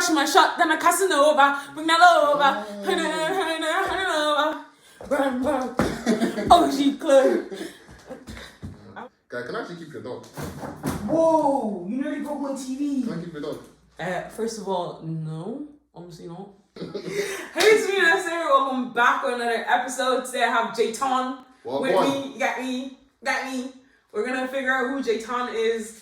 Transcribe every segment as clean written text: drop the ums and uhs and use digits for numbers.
rush my shot, then I Casanova. Bring that over. Oh, she clear. Guy, can I actually keep your dog? Whoa, you nearly broke my TV. Can I keep your dog? First of all, no. Honestly, no. Hey, it's me, Nesser. Welcome back with another episode. Today I have Jton with me. You got me. We're gonna figure out who Jton is.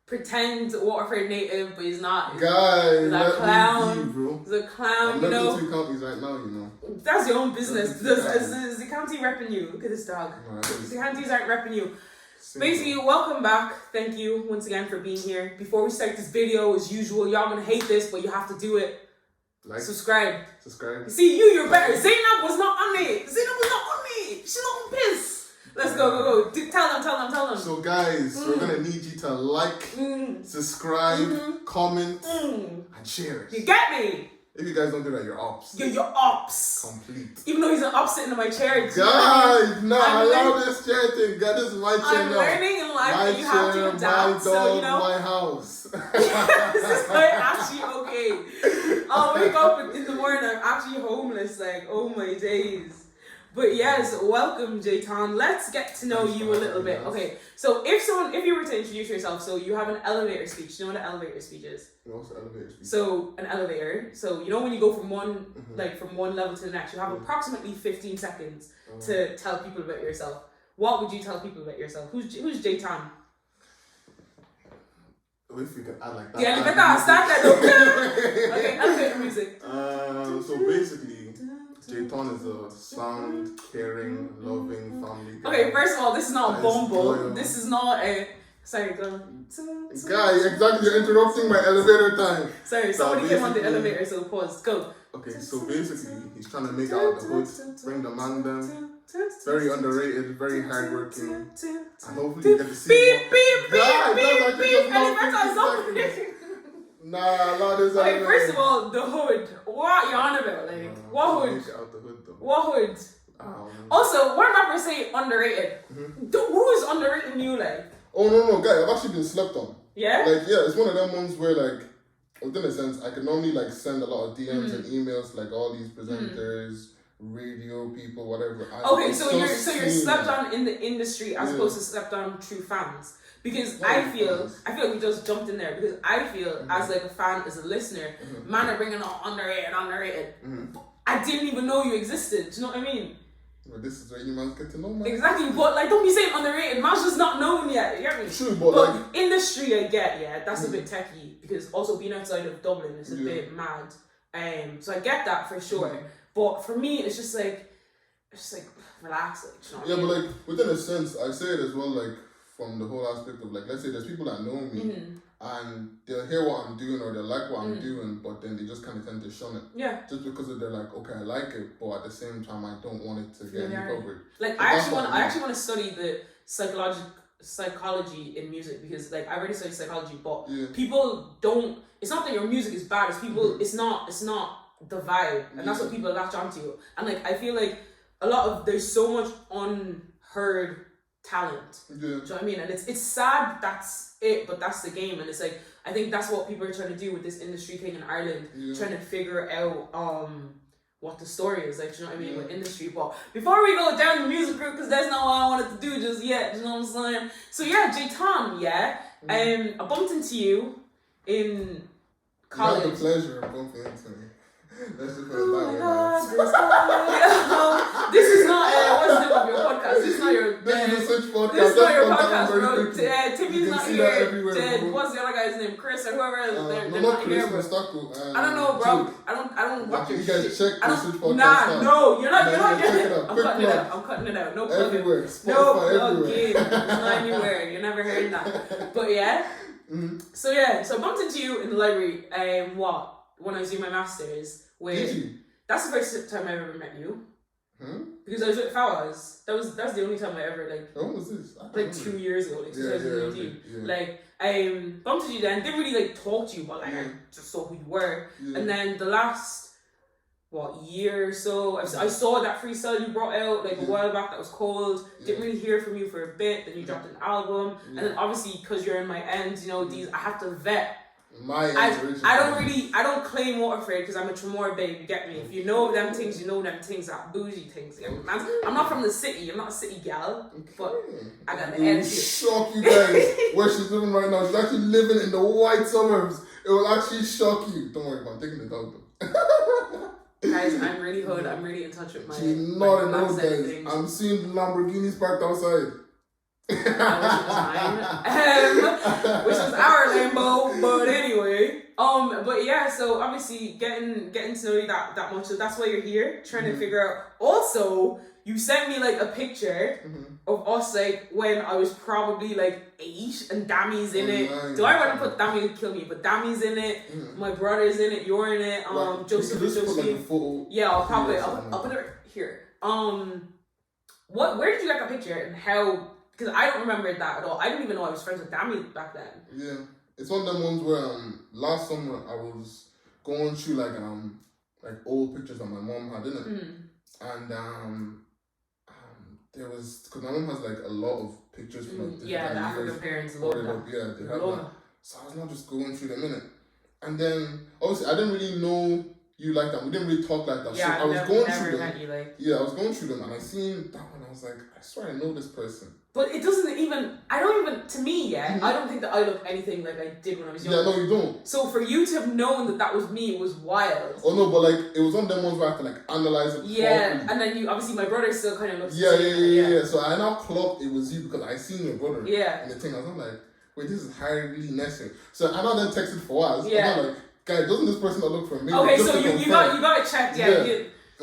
Pretend Waterford native, but he's not. Guys, he's a clown. Be, bro. He's a clown, I'm you know. living in 2 counties right now, you know. That's your own business. Is the county repping you? Look at this dog. Right. The counties aren't repping you. Basically, welcome back. Thank you once again for being here. Before we start this video, as usual, y'all gonna hate this, but you have to do it. Like, subscribe. See, you're better. Zainab was not on it. She's not on piss. Let's go. Tell them. So guys, we're gonna need you to like, subscribe, comment, and share it. You get me? If you guys don't do that, you're ops. You're ops. Complete. Even though he's an ops sitting in my chair. Guys, allow this chair thing. God, this is my chair now. I'm learning in life that you have to adapt. My dog, so, you know, my house. This is like actually okay. I'll wake up in the morning, I'm actually homeless. Like, oh my days. But yes, welcome Jton. Let's get to know you a little bit. Okay, so if you were to introduce yourself, so you have an elevator speech. Do you know what an elevator speech is? What's the elevator speech? So an elevator. So you know when you go from one from one level to the next, you have approximately 15 seconds to tell people about yourself. What would you tell people about yourself? Who's Jton? If you can add like that. Yeah, look at that. Start that. Okay, elevator music. So basically, Jton is a sound, caring, loving family guy. Okay, first of all, this is not a bumble. loyal. This is not a... Sorry, go. Guy, exactly, you're interrupting my elevator time. Sorry, somebody came on the elevator, so pause. Go. Okay, so basically, he's trying to make it out of the hood, bring the man down. Very underrated, very hardworking. And hopefully you get to see beep. Nah, Lord is okay, first of all, the hood. What you on about? Like, what hood? Make it out the hood, though. What hood? Also, what rappers say underrated? Who is underrating you, like? Oh, no, guy, I've actually been slept on. Yeah? Like, yeah, it's one of them ones where, like, within a sense, I can normally, like, send a lot of DMs and emails, like, all these presenters, radio people, whatever. Okay, so you're slept on in the industry as opposed to slept on through fans. Because I feel like we just jumped in there because I feel as like a fan, as a listener, man are bringing on underrated. I didn't even know you existed. Do you know what I mean? Well, this is where you man get to know, man. Exactly, but like don't be saying underrated. Man's just not known yet. You get me? True, but like industry, I get that's a bit techie because also being outside of Dublin is a bit mad. So I get that for sure. But for me, it's just like relax, like. You know what I mean? But like within a sense, I say it as well, like. From the whole aspect of like, let's say there's people that know me and they'll hear what I'm doing or they'll like what I'm doing, but then they just kind of tend to shun it. Yeah. Just because they're like, okay, I like it, but at the same time, I don't want it to get any coverage. Like, I actually want to study the psychology in music because like I already studied psychology, but people don't. It's not that your music is bad. It's people. It's not the vibe, and that's what people latch onto. And like I feel like there's so much unheard talent. Do you know what I mean? And it's sad that's it, but that's the game. And it's like I think that's what people are trying to do with this industry thing in Ireland, trying to figure out what the story is, like, you know what I mean, with industry. But before we go down the music route, because that's not what I wanted to do just yet, you know what I'm saying? So yeah, Jton, I bumped into you in college. You had the pleasure of bumping into me. That's just this is not what's the name of your podcast? This is not your This is the Switch podcast. This is not your podcast, bro. Timmy's not here. What's the other guy's name? Chris or whoever they're not here. I don't know, bro. I don't watch your shit. You guys check the Switch podcast. Nah, no, you're not I'm cutting it out. No plug. Everywhere. No plug in. It's not anywhere. You're never hearing that. But So I bumped into you in the library when I was doing my masters. Did you? That's the first time I ever met you. Because I was with Fawaz. That's the only time I ever when was this? Like 2 years ago, like 2019. Like I bumped into you then, didn't really like talk to you, but like I just saw who you were. And then the last year or so, I saw that freestyle you brought out like a while back that was cold. Didn't really hear from you for a bit. Then you dropped an album, and then obviously because you're in my ends, you know I have to vet I don't claim Waterford because I'm a Tremor babe, you get me? If you know them things, you know them things, that bougie things. I'm not from the city, I'm not a city gal, but I got the energy. Shock you guys where she's living right now. She's actually living in the white suburbs. It will actually shock you. Don't worry, I'm taking the dog though. Guys, I'm really hood. I'm really in touch with my. She's not in those days. I'm seeing Lamborghinis parked outside. Which is our Lambo, but anyway. But yeah, so obviously getting to know you that much, so that's why you're here, trying to figure out. Also, you sent me like a picture of us like when I was probably like 8 and Dammy's in it. Do I want to put Dammy to kill me? But Dammy's in it, my brother's in it, you're in it, Joseph and Josephine. Yeah, I'll probably I'll put it here. Where did you get that picture and how? Because I don't remember that at all. I didn't even know I was friends with Dammy back then. Yeah, it's one of them ones where last summer I was going through like old pictures that my mom had in it, and there was, because my mom has like a lot of pictures from like the African parents love that. Yeah, they have that. So I was not just going through them in it, and then obviously I didn't really know you like that. We didn't really talk like that. Yeah, so I was going through them. I was going through them, and I seen that one. I was like, I swear I know this person. But it doesn't even, to me, I don't think that I look anything like I did when I was young. Yeah, no, you don't. So for you to have known that was me, it was wild. Oh no, but like, it was one of them ones where I had to like analyze it properly. And then you, obviously my brother still kind of looks Yeah. So I now clocked it was you because I seen your brother. Yeah. And the thing, I was not like, wait, this is HEYITSMENESSER. So I now then texted Fawaz. Yeah. I'm like, guy, doesn't this person not look familiar? Okay, so you got it checked, yeah.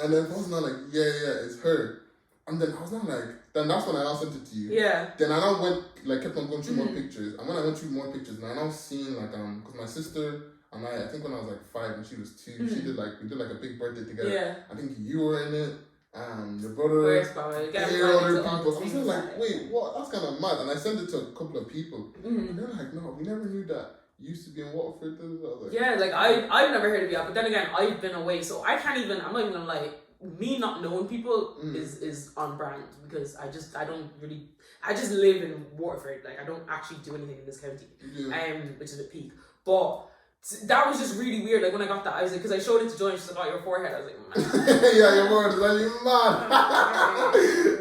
And then Fawaz now like, yeah, it's her. And then I was not like, then that's when I now sent it to you. Yeah. Then I now went, like, kept on going through more pictures. And when I went through more pictures, and I now seen, like, because my sister and I think when I was, like, 5 and she was 2, we did, like, a big birthday together. Yeah. I think you were in it, your brother, other people. I was like, wait, what? That's kind of mad. And I sent it to a couple of people. And they're like, no, we never knew that. You used to be in Waterford. I was like, yeah, like, I've never heard of you, but then again, I've been away, so I can't even, I'm not even gonna lie. Me not knowing people is on brand because I just live in Waterford. Like, I don't actually do anything in this county, which is a peak. But that was just really weird. Like, when I got that, I was like, because I showed it to Joy and she's like, oh, your forehead. I was like, man. Yeah, your forehead. Like, you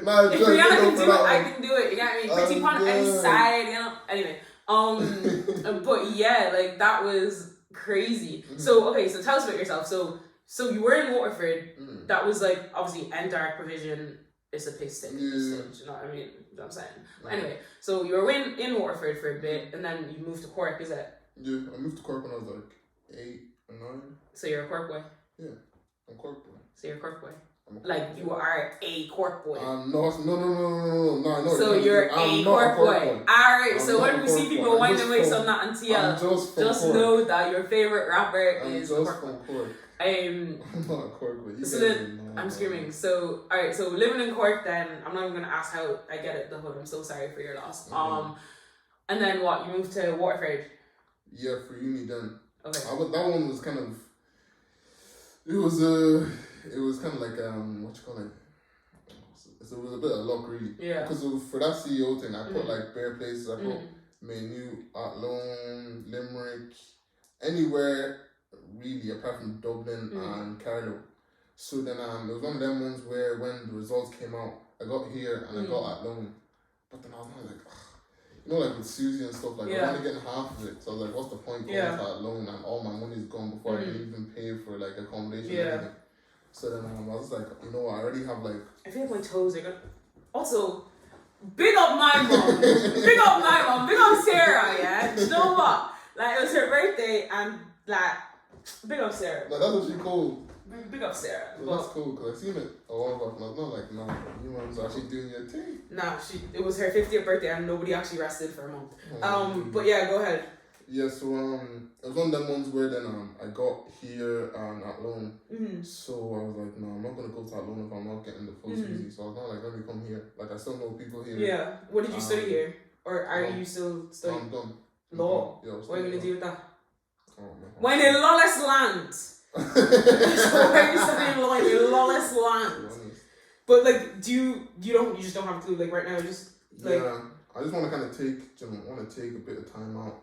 mad. If Rihanna can do it, I can do it. You get me? Pretty on any side, you know? Anyway, but yeah, like, that was crazy. So, okay, so tell us about yourself. So you were in Waterford. That was like obviously end dark provision. It's a piss stick. You know what I mean? You know what I'm saying? But anyway, so you were in Waterford for a bit, and then you moved to Cork. Is it? Yeah, I moved to Cork when I was like 8 or 9. So you're a Cork boy. Yeah, I'm a Cork boy. So you're a Cork boy. Like you are a Cork boy. No. So you're a Cork boy. Alright, so when we see people winding away on that on TL, just know that your favorite rapper is Cork boy. I'm not a Cork boy. So then, I'm screaming. So alright, so living in Cork, then I'm not even gonna ask how I get it. The hood. I'm so sorry for your loss. And then what? You moved to Waterford. Yeah, for uni then. Okay. That one was kind of. It was kind of like what you call it. So it was a bit of luck really. Yeah. Because for that CEO thing, I put like bare places. I put Menu, Athlone, Limerick, anywhere really apart from Dublin and Carlow. So then it was one of them ones where when the results came out, I got here and I got Athlone. But then I was like, you know, like with Susie and stuff, like I'm only getting half of it. So I was like, what's the point going to Athlone and all my money's gone before I can even pay for like accommodation and everything. So then I was like, you know, I already have like. I feel like my toes are gonna. Also, big up my mom. Big up Sarah, yeah? You know what? Like, it was her birthday and like, big up Sarah. Like, that's what she called. Big up Sarah. Well, that's cool because I seen it a while back. Not like, no, you was actually doing your thing. Nah, it was her 50th birthday and nobody actually rested for a month. But yeah, go ahead. Yeah, so it was one of them ones where then I got here at Lone. So I was like, no, I'm not gonna go to Lone if I'm not getting the full Susie. So I was not like, let me come here. Like I still know people here. Yeah. What did you study here? Or are you still studying? I'm done. Law. Yeah, what are you gonna do with that? Oh man. When in lawless land. Why are you studying law in lawless land? But like, you just don't have a clue. Like right now, just like. Yeah, I just want to kind of take a bit of time out.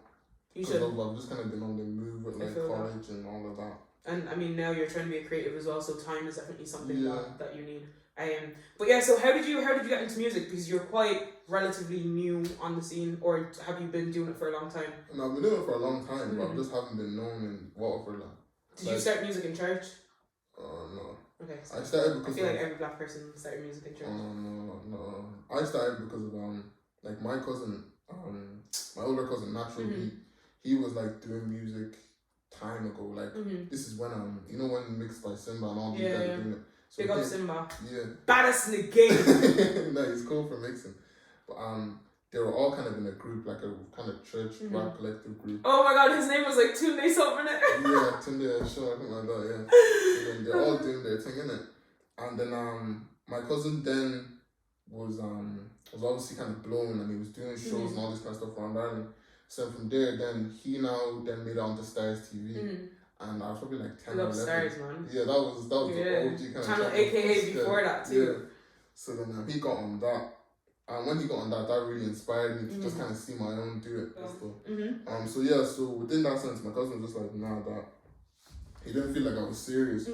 You should. I've just kind of been on the move with like college and all of that. And I mean, now you're trying to be a creative as well, so time is definitely something that you need. But yeah, so how did you get into music? Because you're quite relatively new on the scene, or have you been doing it for a long time? No, I've been doing it for a long time, but I just haven't been known in Waterford. Did you start music in church? No. Okay. So I started because I feel like every black person started music in church. No. I started because of like my cousin, my older cousin, Natural he was like doing music time ago. Like this is when you know when Mixed by Simba and all these guys are doing it. So big up Simba. Yeah. Baddest in the game. No, he's cool for mixing. But they were all kind of in a group, like a kind of church rap collective group. Oh my god, his name was like Tunde something. Yeah, Tunde, sure, something like that, yeah. And then they're all doing their thing, innit? And then my cousin then was obviously kind of blown, and he was doing shows and all this kind of stuff around Ireland. So from there, then he then made it onto Stars TV. And I was probably like 10 or 11. Stars, man. Yeah, that was the OG kind of channel, aka before that too. Yeah. So then he got on that. And when he got on that really inspired me to just kind of see my own do it and stuff. So within that sense, my cousin was just like, nah, that he didn't feel like I was serious.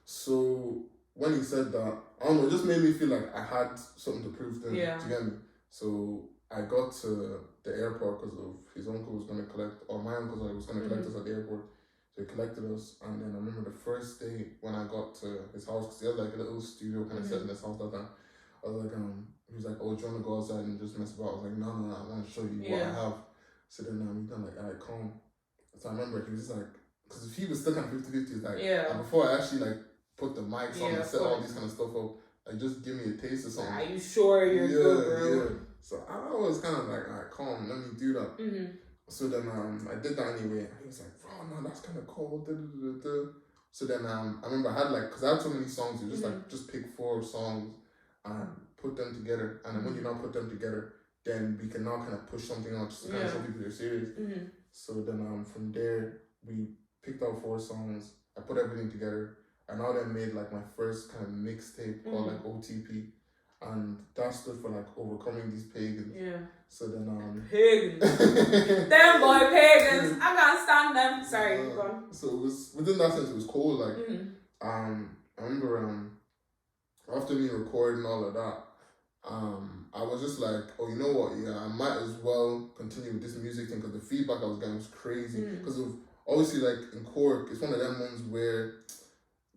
So when he said that, I don't know, it just made me feel like I had something to prove to him, to get me. So I got to the airport because of his uncle was going to collect, or my uncle was going to collect us at the airport. So he collected us, and then I remember the first day when I got to his house, because he had like a little studio kind of set in his house that time. I was like, he was like, oh, do you want to go outside and just mess about? I was like, no, I want to show you what I have. So then we done like, alright, calm. So I remember he was just like, because he was still kind of 50-50, like, and before I actually like put the mics on and set all these kind of stuff up, like just give me a taste of something. Are you sure you're good, bro? Yeah. So I was kind of like, alright, calm, let me do that. So then I did that anyway. He was like, oh no, that's kind of cool. So then I remember I had like, because I had so many songs, you just like, just pick 4 songs and put them together. And then when you now put them together, then we can now kind of push something out just to kind of show people you're serious. So then from there, we picked out 4 songs. I put everything together. And now then made like my first kind of mixtape called like OTP. And that stood for like overcoming these pagans. Yeah. So then pagans. Them boy pagans. I can't stand them. Sorry, go on. So it was within that sense it was cool. Like I remember after me recording all of that, I was just like, oh, you know what? Yeah, I might as well continue with this music thing because the feedback I was getting was crazy. Because of obviously like in Cork, it's one of them ones where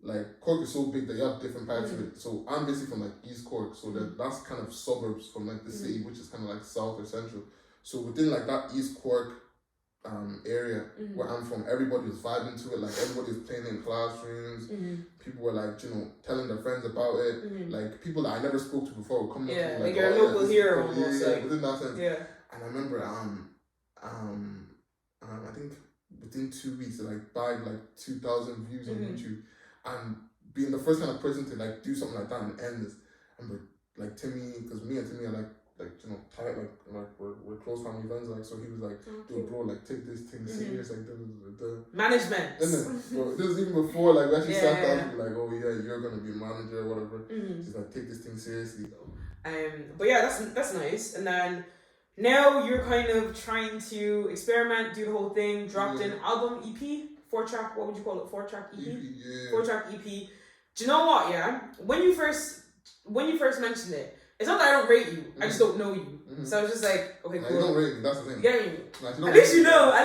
like Cork is so big that you have different parts of it. So I'm basically from like East Cork, so that's kind of suburbs from like the city, which is kind of like south or central. So within like that East Cork area where I'm from, everybody was vibing to it. Like everybody was playing in classrooms. People were like, you know, telling their friends about it. Like people that I never spoke to before would come up to me like you're a local hero almost. Yeah, within that sense. Yeah. And I remember I think within 2 weeks I like bagged like 2,000 views on YouTube. And being the first kind of person to like do something like that and end this, and like Timmy, because me and Timmy are like you know tight, like we're close family friends, like so he was like, dude, bro, like take this thing serious, like the management. Bro, this was even before like we actually sat down and be like, oh yeah, you're gonna be a manager or whatever. He's like, take this thing seriously. But yeah, that's nice. And then now you're kind of trying to experiment, do the whole thing, dropped an album EP. 4-track, what would you call it? 4-track EP? 4-track EP. Do you know what, yeah? When you first mentioned it, it's not that I don't rate you, I just don't know you. So I was just like, okay, cool. You don't rate me, that's the thing. You get me? At least you know. I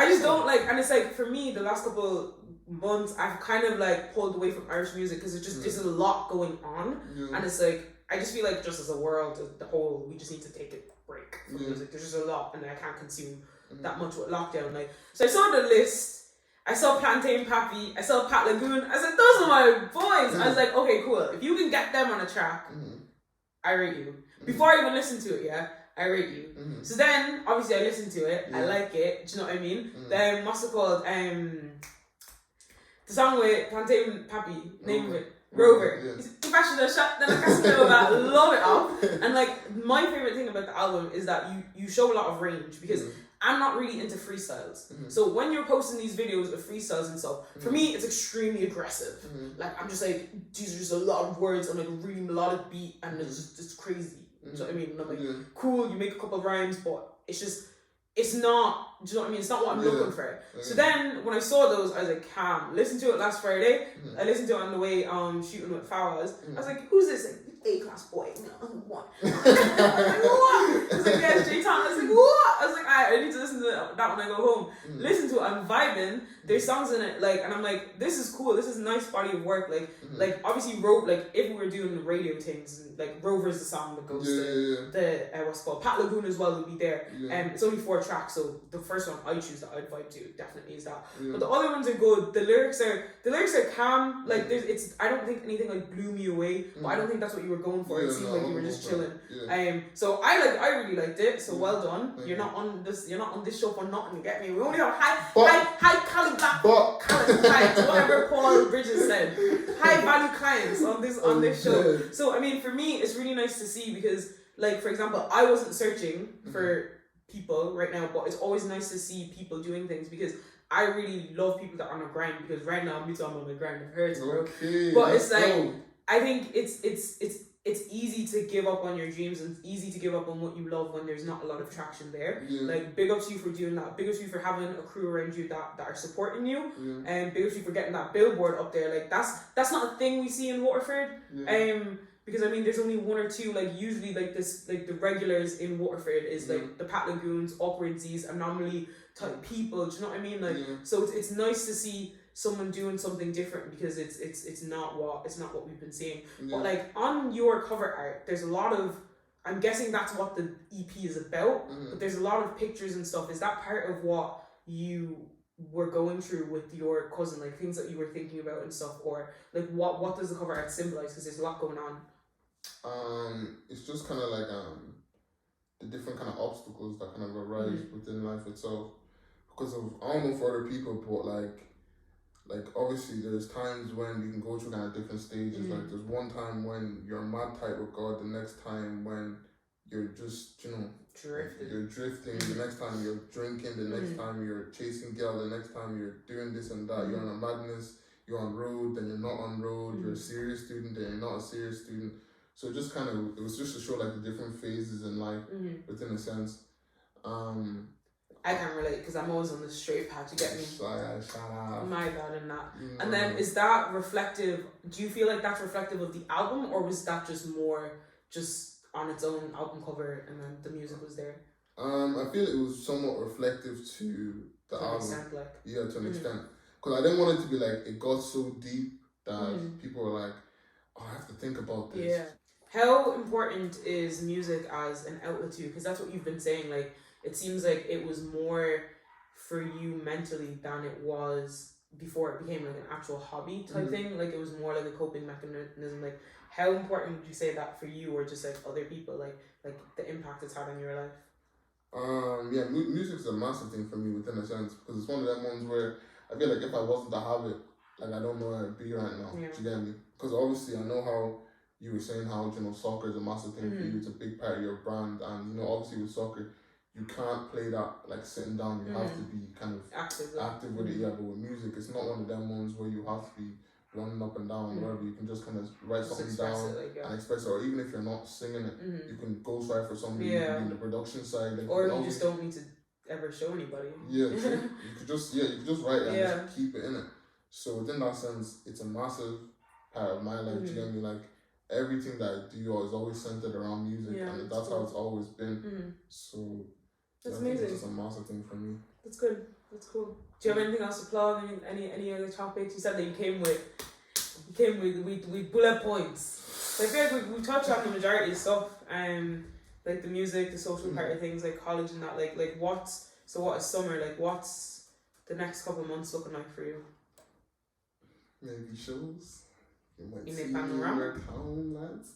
just don't like, and it's like, for me, the last couple months, I've kind of like pulled away from Irish music because it's just, there's a lot going on. And it's like, I just feel like just as a world, the whole, we just need to take a break from music. There's just a lot, and I can't consume that much with lockdown. Like, so I saw the list. I saw Plantain Pappy. I saw Pat Lagoon. I said, those are my boys. I was like, okay, cool. If you can get them on a track, I rate you. Before I even listen to it, yeah, I rate you. So then, obviously, I listen to it. I like it. Do you know what I mean? Then, what's it called? The song with Plantain Pappy, name of it. Rover. If I should have shot, then I can't know that. Love it off. And like, my favorite thing about the album is that you show a lot of range because I'm not really into freestyles. So when you're posting these videos of freestyles and stuff, for me, it's extremely aggressive. Like, I'm just like, these are just a lot of words on like a really melodic beat and it's crazy. You know what I mean? And I'm like, cool, you make a couple of rhymes, but it's just, it's not, do you know what I mean? It's not what I'm looking for. So then when I saw those, I was like, Cam, listen to it last Friday. I listened to it on the way shooting with Fawaz. I was like, who's this? Like, A-class boy. What? I was like, what? I was like, yeah, it's Jton. I was like, what? I was like, I need to listen to that when I go home. Listen to it, I'm vibing. There's songs in it, like, and I'm like, this is cool. This is a nice body of work. Like obviously like if we were doing the radio things, like Rover's the song that goes to the what's it called, Pat Lagoon as well would be there. It's only 4 tracks, so the first one I choose that I'd vibe to definitely is that. But the other ones are good. The lyrics are calm. Like I don't think anything like blew me away, but I don't think that's what you were going for. It seemed like you were just chilling. So I really liked it. So well done. You're not on this show for nothing. You get me? We only have high caliber clients, whatever Paul Bridges said. High value clients on this show. So I mean, for me, it's really nice to see because, like, for example, I wasn't searching for people right now, but it's always nice to see people doing things because I really love people that are on the grind, because right now I'm on the grind. It hurts, bro. But it's like, I think it's easy to give up on your dreams and it's easy to give up on what you love when there's not a lot of traction there. Like, big ups to you for doing that. Big ups to you for having a crew around you that are supporting you. And big ups to you for getting that billboard up there. Like, that's not a thing we see in Waterford. Because I mean, there's only 1 or 2, like, usually, like, this, like, the regulars in Waterford is, like, the Pat Lagoons, Awkwardsies, Anomaly type people, do you know what I mean? Like, so it's nice to see someone doing something different because it's not what we've been seeing. But, like, on your cover art, there's a lot of, I'm guessing that's what the EP is about, but there's a lot of pictures and stuff. Is that part of what you were going through with your cousin, like, things that you were thinking about and stuff, or, like, what does the cover art symbolize? Because there's a lot going on. It's just kind of like the different kind of obstacles that kind of arise within life itself, because of, I don't know for other people, but like obviously there's times when you can go through kind of different stages. Like, there's one time when you're mad tight with God, the next time when you're just, you know, drifting. You're drifting. The next time you're drinking. The next time you're chasing girl. The next time you're doing this and that. You're on a madness. You're on road. Then you're not on road. You're a serious student. Then you're not a serious student. So it just kind of, it was just to show like the different phases in life within a sense. I can't relate because I'm always on the straight path. You get me? My God, and that. And then is that reflective? Do you feel like that's reflective of the album, or was that just more just on its own album cover and then the music was there? I feel it was somewhat reflective to the album. Extent, like. Yeah, to an extent. Because I didn't want it to be like, it got so deep that people were like, oh, I have to think about this. Yeah. How important is music as an outlet to you? Because that's what you've been saying. Like, it seems like it was more for you mentally than it was before it became like an actual hobby type thing. Like, it was more like a coping mechanism. Like, how important would you say that for you, or just like other people, like the impact it's had on your life? Yeah, music's a massive thing for me within a sense, because it's one of them ones where I feel like if I wasn't to have it, like, I don't know where I'd be right now. Do you get me? Because obviously I know how you were saying how, you know, soccer is a massive thing for you. It's a big part of your brand, and, you know, obviously with soccer, you can't play that like sitting down. You have to be kind of active with it. Yeah, but with music, it's not one of them ones where you have to be running up and down or whatever. You can just kind of write something down and express it. Or even if you're not singing it, you can ghostwrite for somebody. You can be in the production side. Like, or you just don't need to ever show anybody. Yeah, you could just write it and just keep it in it. So within that sense, it's a massive part of my life. You get me? Like, everything that I do is always centered around music, and that's how it's always been. So that's amazing. It's just a massive thing for me. That's good. That's cool. Do you have anything else to plug? Any other topics? You said that you came with bullet points. So I feel like we touched on the majority of stuff. Like the music, the social part of things, like college and that. Like what is summer? Like, what's the next couple of months looking like for you? Maybe shows. You might in see Panorama? Lads.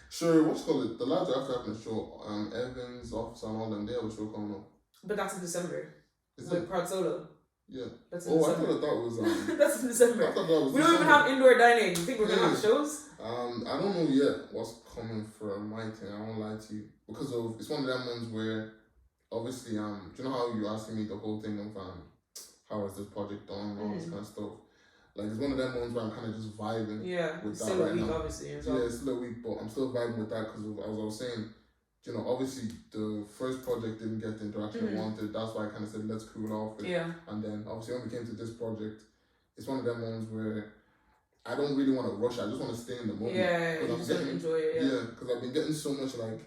Sure, what's called it? The lads are after having a show. Evans, Officer, and all them. They have a show coming up. But that's in December. Is with it? Prod Solo. Yeah. That's in December. I thought that was that's in December. I thought that was we don't even have indoor dining. You think we're gonna have shows? I don't know yet what's coming for my thing. I won't lie to you, because of, it's one of them ones where obviously do you know how you asking me the whole thing of how is this project done and all this kind of stuff. Like, it's one of them ones where I'm kind of just vibing with that still right a week, now. obviously. Yeah, it's still a week, but I'm still vibing with that because, as I was saying, you know, obviously the first project didn't get the interaction I wanted. That's why I kind of said, let's cool off it. Yeah. And then obviously when we came to this project, it's one of them ones where I don't really want to rush. I just want to stay in the moment. Yeah, you just want to enjoy it. Yeah, because I've been getting so much like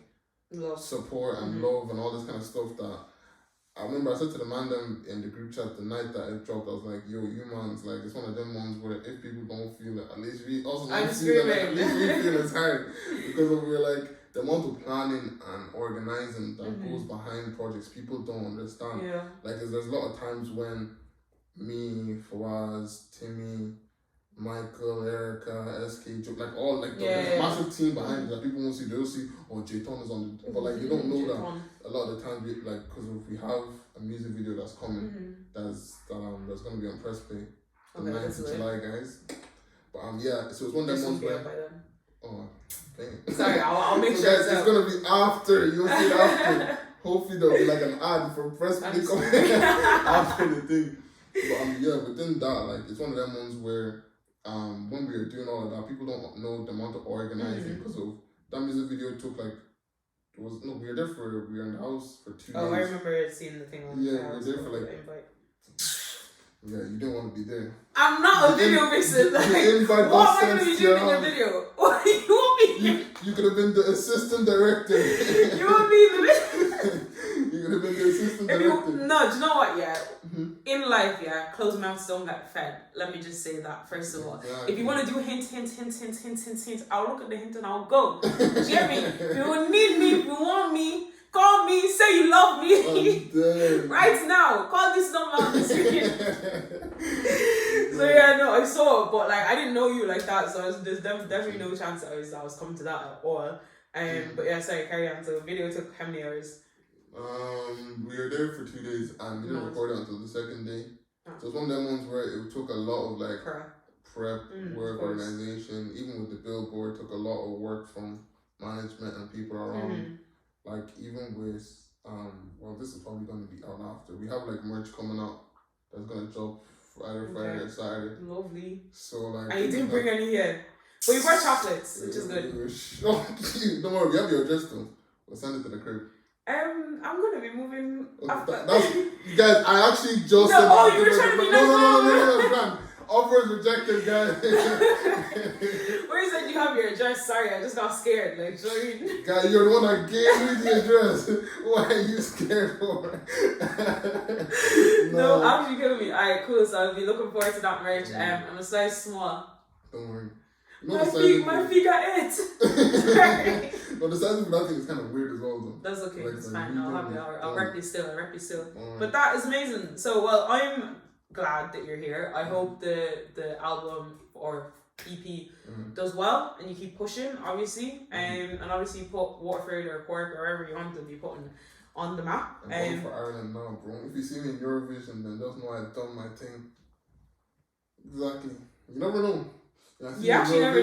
support and love and all this kind of stuff that I remember I said to the man them in the group chat the night that it dropped, I was like, yo, you man's like, it's one of them ones where if people don't feel it, at least we also don't feel it. Like, at least we feel it's hard. Because we're like, the amount of planning and organizing that goes behind projects, people don't understand. Yeah. Like, there's a lot of times when me, Fawaz, Timmy, Michael, Erica, SK, Joe, like all like the massive team behind it that people won't see. They'll see, oh, Jton is on the, but like you don't know that a lot of the time, like because if we have a music video that's coming, that's gonna be on press play the 9th of July, guys. But yeah, so it's one of them ones where sorry, I'll make so sure guys, it's gonna be after. You'll see it after. Hopefully there'll be like an ad for press play coming after the thing. But yeah, within that, like it's one of them ones where when we were doing all of that, people don't know the amount of organizing because of that music video took like we were there for we were in the house for 2 days. Oh, I remember seeing the thing on we were there for like yeah, you didn't want to be there. I'm not a video vixen. Like, what am I going to be doing in your video? What you want me? You could have been the assistant director. You want me the You could have been the assistant director. No, do you know what? Yeah, in life, yeah, closed mouths don't get fed. Let me just say that first of all. Exactly. If you want to do hint, I'll look at the hint and I'll go. Do you get me? If you need me, if you want me, call me, say you love me. Right now. Call this number on the screen. So yeah, no, I saw it, but like I didn't know you like that, so there's definitely no chance that I was coming to that at all. But yeah, sorry, carry on. So the video took how many hours? We were there for 2 days and we didn't record it until the second day. So it's one of them ones where it took a lot of like prep work, organization, even with the billboard, took a lot of work from management and people around. Like even with well, this is probably gonna be out after. We have like merch coming out that's gonna drop either Friday or Saturday. Lovely. So like, and you didn't bring any here, but you brought chocolates, which is good. Don't worry, we have your address though. We'll send it to the crib. I'm gonna be moving after. You guys, I actually just said oh, you were trying to be nice. No, offers rejected, guys. Where said you have your address? Sorry, I just got scared. Like, sorry. Guy, you're the one that gave me the address. What are you scared for? No, actually killing me. Alright, cool. So I'll be looking forward to that merch. I'm a size small. Don't worry. My feet got it. Sorry. No, the size of that thing is kind of weird as well, though. That's okay. Like, it's fine. No, I'll rep you still. But that is amazing. So, well, I'm glad that you're here. I hope the album or EP does well and you keep pushing, obviously. And obviously you put Waterford or Cork or wherever you want to be putting on the map. I'm going for Ireland now, bro. If you see me in Eurovision, then just know I've done my thing. Exactly. You never know. You actually never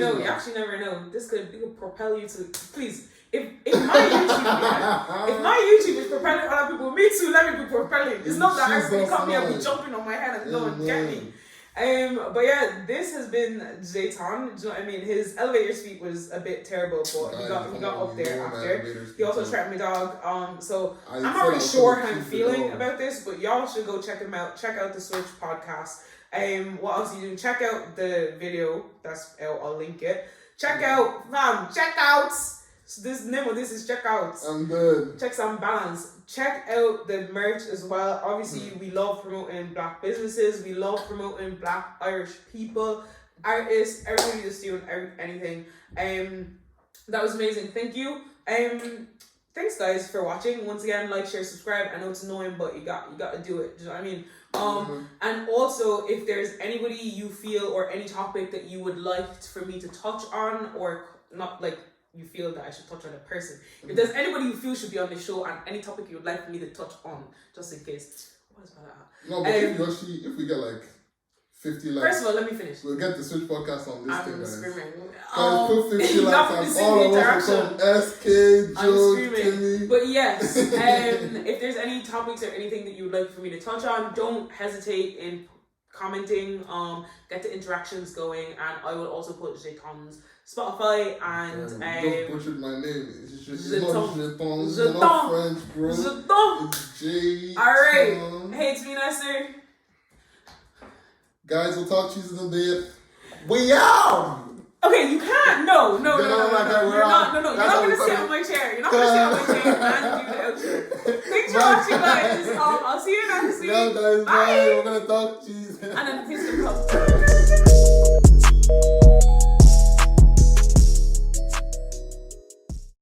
know. This could propel you to, please. If my YouTube is propelling other people, me too, let me be propelling. It's not that everybody come here and be jumping on my head and go and get me. But yeah, this has been Jton. Do you know what I mean? His elevator speak was a bit terrible, but he got up there after. He also trapped my dog. So I'm not really sure how I'm feeling about this, but y'all should go check him out. Check out the Switch podcast. What else you do? Check out the video. That's I'll link it. Check out. So this name of this is Checkouts. I'm good. Checks and balance. Check out the merch as well. Obviously, we love promoting Black businesses. We love promoting Black Irish people, artists, everybody just doing anything. That was amazing. Thank you. Thanks guys for watching. Once again, like, share, subscribe. I know it's annoying, but you got to do it. Do you know what I mean? And also, if there's anybody you feel or any topic that you would like for me to touch on, or not like you feel that I should touch on a person. If there's anybody you feel should be on the show and any topic you would like me to touch on, just in case. What is that? No, but if we get like 50 likes. First of all, let me finish. We'll get the Switch podcast on this thing, guys. Screaming. Put 50 likes and all of us will come. SK, Joe, Timmy. But yes, if there's any topics or anything that you would like for me to touch on, don't hesitate in commenting, get the interactions going, and I will also put Jton's Spotify and don't butchered my name. It's just Jton. It's not French, bro. Jton. It's Jton. Alright. HEYITSMENESSER. Guys, we'll talk to you in a bit. We out! Okay, you can't. No. You're not gonna sit on my chair. You're not gonna sit on my chair and do the outro. Thanks for watching, guys. I'll see you next week. No, guys, bye. We're gonna talk to you. And then please come.